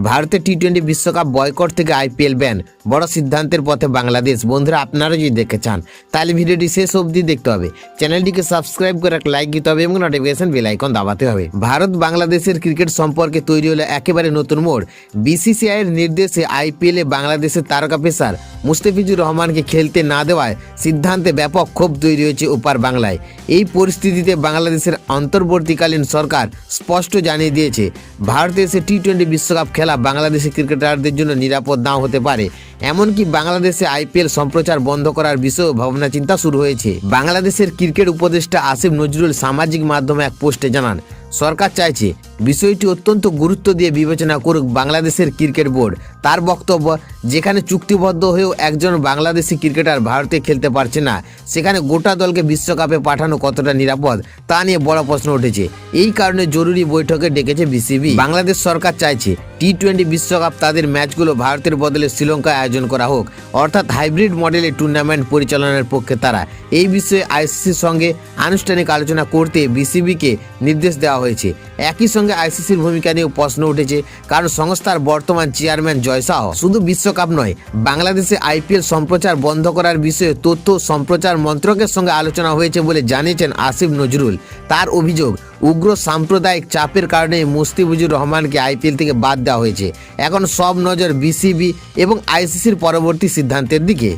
ভারতের টি-20 বিশ্বকাপ বয়কট থেকে আইপিএল ব্যান, বড় সিদ্ধান্তের পথে বাংলাদেশ। বন্ধুরা, আপনারা যদি দেখতে চান তাহলে ভিডিওটি শেষ অবধি দেখতে হবে। চ্যানেলটিকে সাবস্ক্রাইব করে একটা লাইক দিতে হবে এবং নোটিফিকেশন বেল আইকন দাবাতে হবে। ভারত বাংলাদেশের ক্রিকেট সম্পর্কে তৈরি হলো একেবারে নতুন মোড়। বিসিসিআই এর নির্দেশে আইপিএলে বাংলাদেশের তারকা পেসার মুস্তাফিজুর রহমানকে খেলতে না দেওয়ায় সিদ্ধান্তে ব্যাপক ক্ষোভ তৈরি হয়েছে ওপার বাংলায়। এই পরিস্থিতিতে বাংলাদেশের অন্তর্বর্তীকালীন সরকার স্পষ্ট জানিয়ে দিয়েছে, ভারতে এসে টি-20 বিশ্বকাপ খেলা বাংলাদেশের ক্রিকেটারদের জন্য নিরাপদ নাও হতে পারে। এমনকি বাংলাদেশে আইপিএল সম্প্রচার বন্ধ করার বিষয়েও ভাবনা চিন্তা শুরু হয়েছে। বাংলাদেশের ক্রিকেট উপদেষ্টা আসিফ নজরুল সামাজিক মাধ্যমে এক পোস্টে জানান, সরকার চাইছে বিষয়টি অত্যন্ত গুরুত্ব দিয়ে বিবেচনা করুক বাংলাদেশের ক্রিকেট বোর্ড। তার বক্তব্য, যেখানে চুক্তিবদ্ধ হয়েও একজন বাংলাদেশি ক্রিকেটার ভারতে খেলতে পারছে না, সেখানে গোটা দলকে বিশ্বকাপে পাঠানো কতটা নিরাপদ তা নিয়ে বড় প্রশ্ন উঠেছে। এই কারণে জরুরি বৈঠকে ডেকেছে বিসিবি। বাংলাদেশ সরকার চাইছে টি-20 বিশ্বকাপ তাদের ম্যাচগুলো ভারতের বদলে শ্রীলঙ্কায় আয়োজন করা হোক, অর্থাৎ হাইব্রিড মডেলে টুর্নামেন্ট পরিচালনার পক্ষে তারা। এই বিষয়ে আইসিসির সঙ্গে আনুষ্ঠানিক আলোচনা করতে বিসিবিকে নির্দেশ দেওয়া হয়েছে। একই সঙ্গে আইসিসির ভূমিকা নিয়েও প্রশ্ন উঠেছে, কারণ সংস্থার বর্তমান চেয়ারম্যান জয় শাহ শুধু বিশ্বকাপ নয়, বাংলাদেশে আইপিএল সম্প্রচার বন্ধ করার বিষয়ে তথ্য সম্প্রচার মন্ত্রকের সঙ্গে আলোচনা হয়েছে বলে জানিয়েছেন আসিফ নজরুল। তার অভিযোগ, উগ্র সাম্প্রদায়িক চাপের কারণে মুস্তাফিজুর রহমানকে আইপিএল থেকে বাদ দেওয়া হয়েছে। এখন সব নজর বিসিবি এবং আইসিসির পরবর্তী সিদ্ধান্তের দিকে।